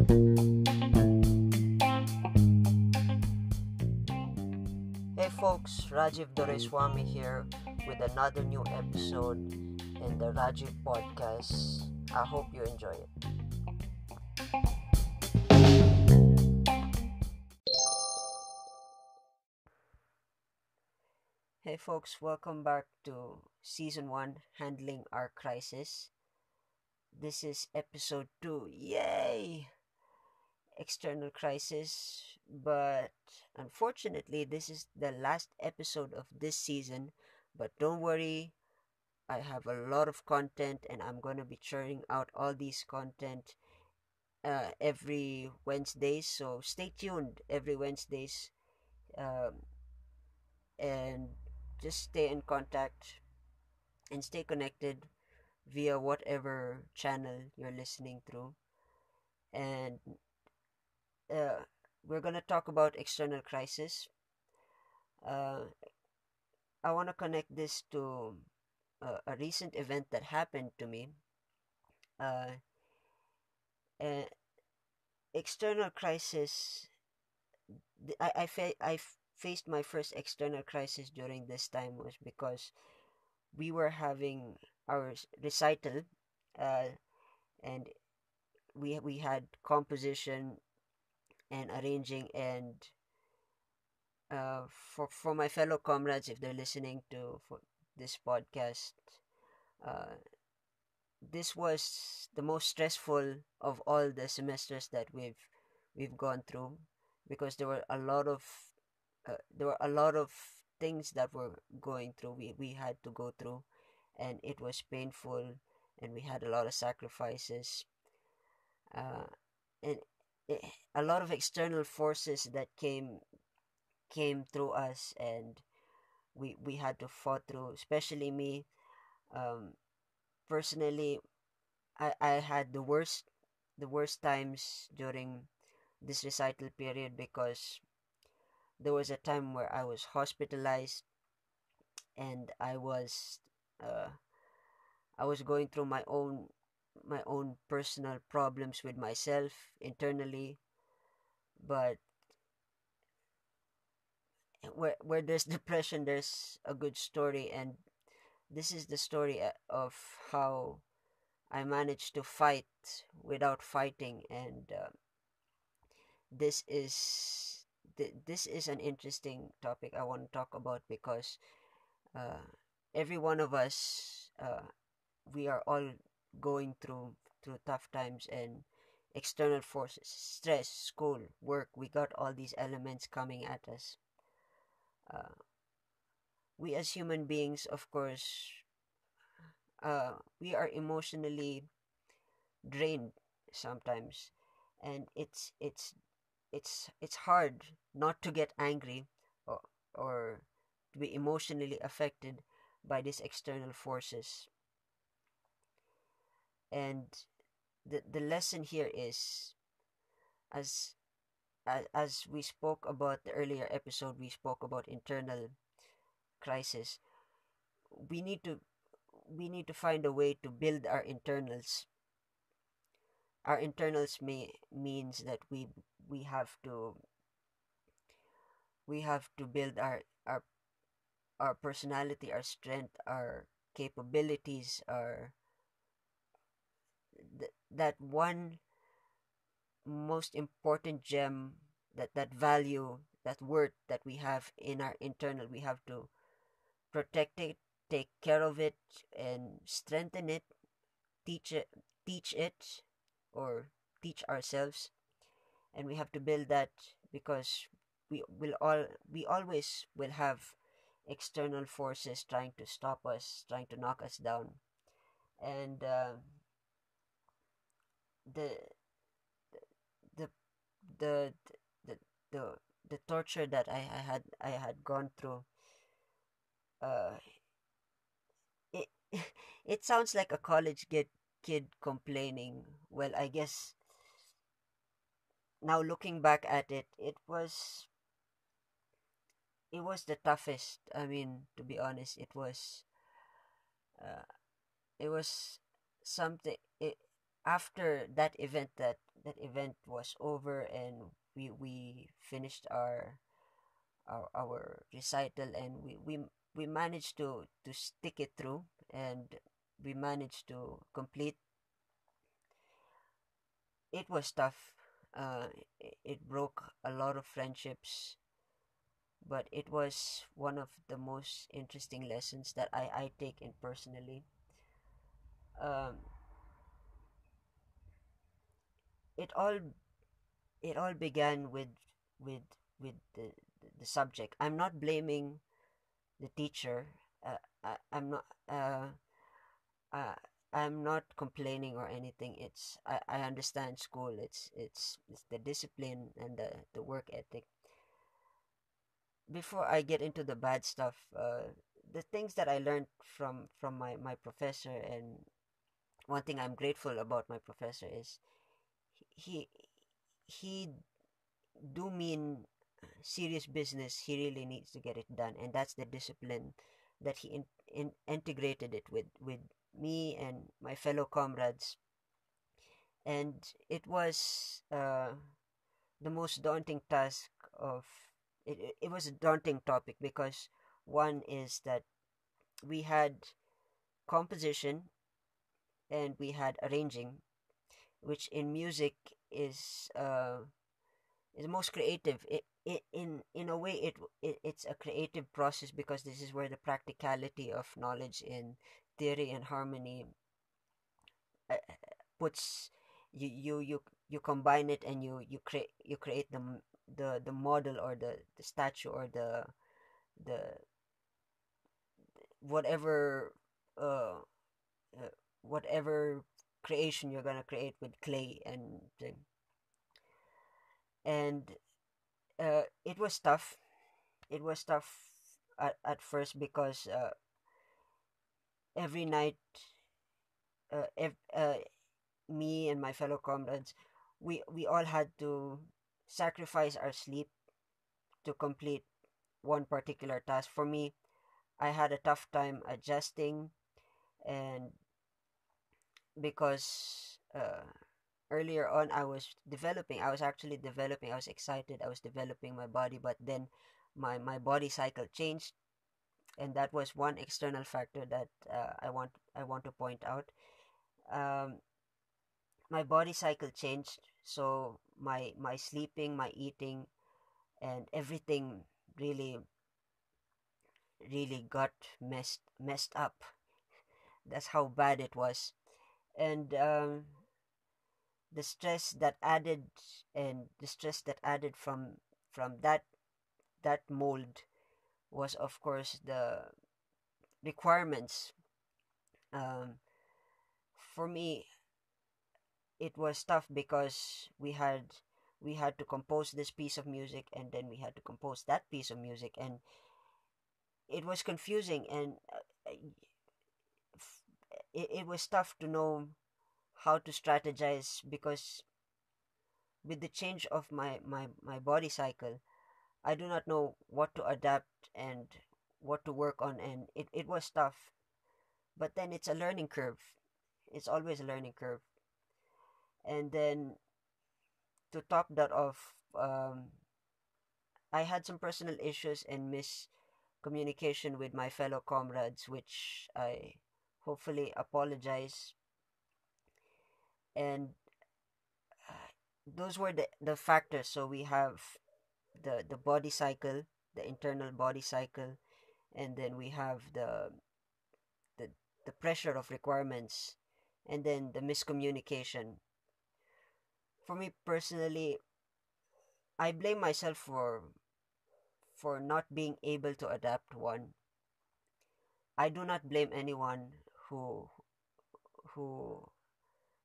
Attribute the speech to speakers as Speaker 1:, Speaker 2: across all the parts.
Speaker 1: Hey folks, Rajiv Doreswamy here with another new episode in the Rajiv podcast. I hope you enjoy it. Hey folks, welcome back to season 1 Handling Our Crisis. This is episode 2. Yay! External crisis, but unfortunately, this is the last episode of this season. But don't worry, I have a lot of content and I'm going to be churning out all these content every Wednesdays. So stay tuned every Wednesdays um, and just stay in contact and stay connected via whatever channel you're listening through. And uh, we're going to talk about external crisis. Uh, I want to connect this to a recent event that happened to me. Uh, uh, External crisis. Faced my first external crisis during this time was because we were having our recital, uh, and we had composition and arranging, and for my fellow comrades, if they're listening to for this podcast, uh, this was the most stressful of all the semesters that we've gone through, because there were a lot of things that were going through we had to go through, and it was painful, and we had a lot of sacrifices, uh, and it, a lot of external forces that came through us, and we had to fought through, especially me. Um, personally, I had the worst times during this recital period, because there was a time where I was hospitalized, and uh, I was going through my own personal problems with myself internally. But where there's depression, there's a good story, and this is the story of how I managed to fight without fighting. And this is this is an interesting topic I want to talk about, because uh, every one of us, we are all going through tough times and external forces, stress, school, work. We got all these elements coming at us. uh, we as human beings, of course, we are emotionally drained sometimes, and it's hard not to get angry, or, or to be emotionally affected by these external forces. And the lesson here is, as as we spoke about the earlier episode, we spoke about internal crisis. We need to we need to find a way to build our internals. Our internals means that we have to we have to build our personality, our strength, our capabilities, our that one most important gem, that value, that worth that we have in our internal. We have to protect it, take care of it, and strengthen it, teach it, teach it, or teach ourselves. And we have to build that, because we always will have external forces trying to stop us, trying to knock us down. And the the the the the the torture that I had gone through, uh it it sounds like a kid complaining. Well, I guess now looking back at it, it was the toughest. I mean, to be honest, uh, it was something. After that event, that event was over, and we finished our recital, and we managed to stick it through, and we managed to complete. It was tough. It broke a lot of friendships, but it was one of the most interesting lessons that I take in personally. Um, it all it all began with with the subject. I'm not blaming the teacher. I'm not. Uh, I'm not complaining or anything. I understand school. It's the discipline and the work ethic. Before I get into the bad stuff, the things that I learned from my professor, and one thing I'm grateful about my professor is he he do mean serious business. He really needs to get it done, and that's the discipline that he integrated it with me and my fellow comrades. And it was the most daunting task of it was a daunting topic because one is that we had composition and we had arranging, which in music is is most creative. In a way, it's a creative process because this is where the practicality of knowledge in theory and harmony uh, puts you combine it, and you create the model, or the statue, or the whatever uh, uh whatever creation you're gonna create with clay and thing. And it was tough. It was tough at first because every night, uh, ev- uh, me and my fellow comrades, we all had to sacrifice our sleep to complete one particular task. For me, I had a tough time adjusting, and because earlier on I was actually developing, I was excited, I was developing my body, but then my body cycle changed, and that was one external factor that I want to point out. Um, my body cycle changed, so my sleeping, my eating, and everything really really got messed up. That's how bad it was. And the stress that added the stress that added from that mold was, of course, the requirements. um, for me, it was tough because we had to compose this piece of music, and then we had to compose that piece of music, and it was confusing, and it was tough to know how to strategize because with the change of my body cycle, I do not know what to adapt and what to work on, and it was tough. But then it's a learning curve. It's always a learning curve. And then to top that off, I had some personal issues and miscommunication with my fellow comrades, which I hopefully apologize. And those were the factors. So we have the body cycle, the internal body cycle, and then we have the the pressure of requirements, and then the miscommunication. For me personally, I blame myself for not being able to adapt. One, I do not blame anyone who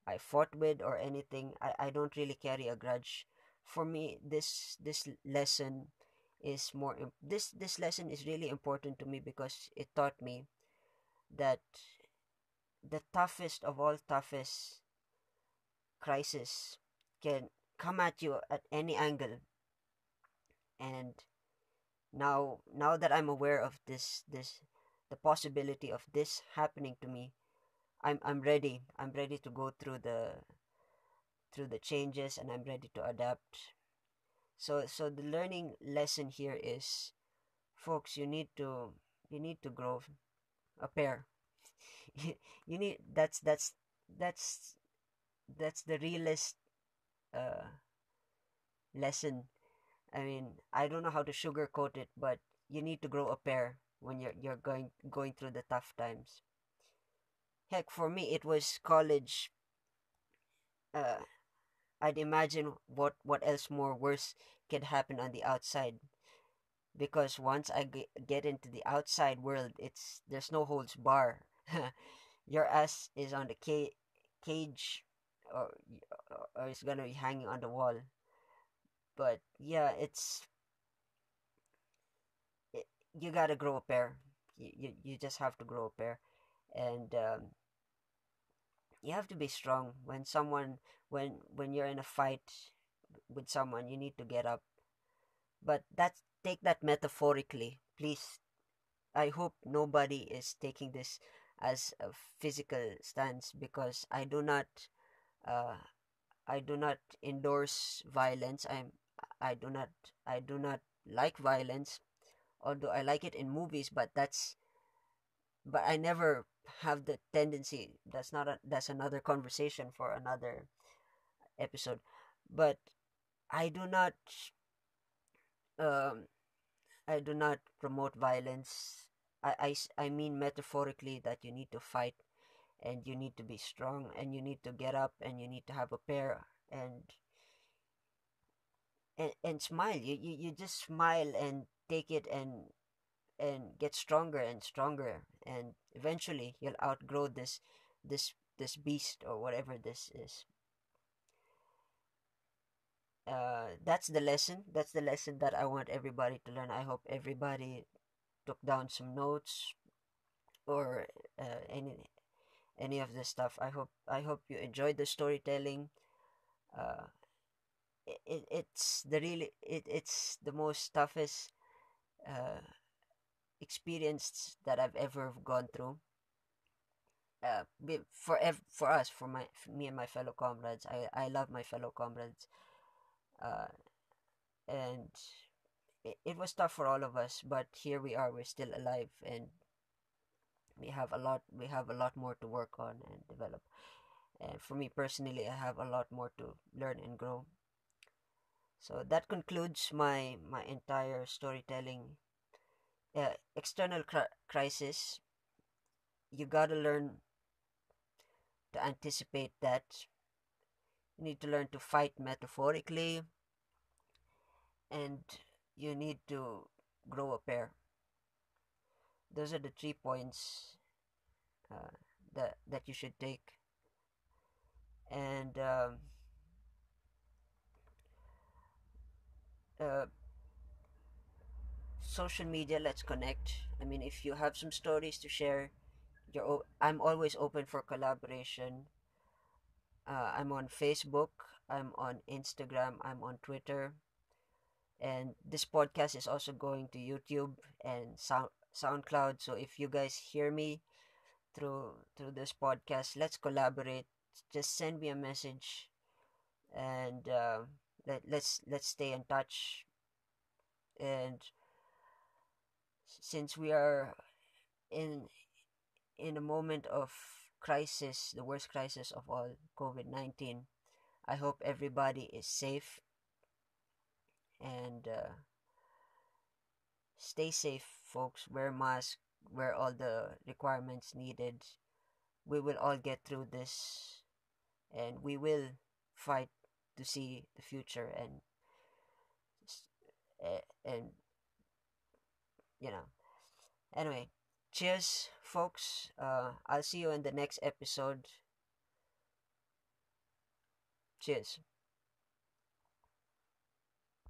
Speaker 1: I fought with or anything. I don't really carry a grudge. For me, this lesson is this lesson is really important to me because it taught me that the toughest of all toughest crisis can come at you at any angle. And now that I'm aware of this the possibility of this happening to me, I'm ready to go through the changes, and I'm ready to adapt. So the learning lesson here is, folks, you need to grow a pair. You need that's that's the realest uh lesson. I mean, I don't know how to sugarcoat it, but you need to grow a pair when you're going through the tough times. Heck, for me, it was college. Uh, I'd imagine what else more worse can happen on the outside, because once I get into the outside world, it's there's no holds bar. Your ass is on the cage, or or it's gonna be hanging on the wall. But yeah, you gotta grow a pair. You just have to grow a pair, and you have to be strong when when you're in a fight with someone. You need to get up, but that's take that metaphorically, please. I hope nobody is taking this as a physical stance, because uh I do not endorse violence. I do not I do not like violence, although I like it in movies, but I never have the tendency. That's another conversation for another episode. But I do not um I do not promote violence. I mean metaphorically that you need to fight, and you need to be strong, and you need to get up, and you need to have a pair, and smile. You just smile and take it, and get stronger and stronger, and eventually you'll outgrow this beast, or whatever this is. That's the lesson that I want everybody to learn. I hope everybody took down some notes, or any of this stuff. I hope you enjoyed the storytelling. uh it's the most toughest uh experience that I've ever gone through. For us, for me and my fellow comrades. I love my fellow comrades. uh and it was tough for all of us, but here we are. We're still alive, and we have a lot more to work on and develop. And for me personally, I have a lot more to learn and grow. So that concludes my entire storytelling. External crisis, you gotta learn to anticipate that. You need to learn to fight metaphorically, and you need to grow a pair. Those are the 3 points uh, that you should take. And uh, social media, let's connect. I mean, if you have some stories to share, I'm always open for collaboration. I'm on Facebook, I'm on Instagram, I'm on Twitter, and this podcast is also going to YouTube and SoundCloud. So if you guys hear me through this podcast, let's collaborate. Just send me a message, and let's stay in touch. And since we are in in a moment of crisis, the worst crisis of all, COVID-19, I hope everybody is safe, and stay safe, folks. Wear mask, wear all the requirements needed. We will all get through this, and we will fight to see the future, and you know. Anyway, cheers, folks. I'll see you in the next episode. Cheers.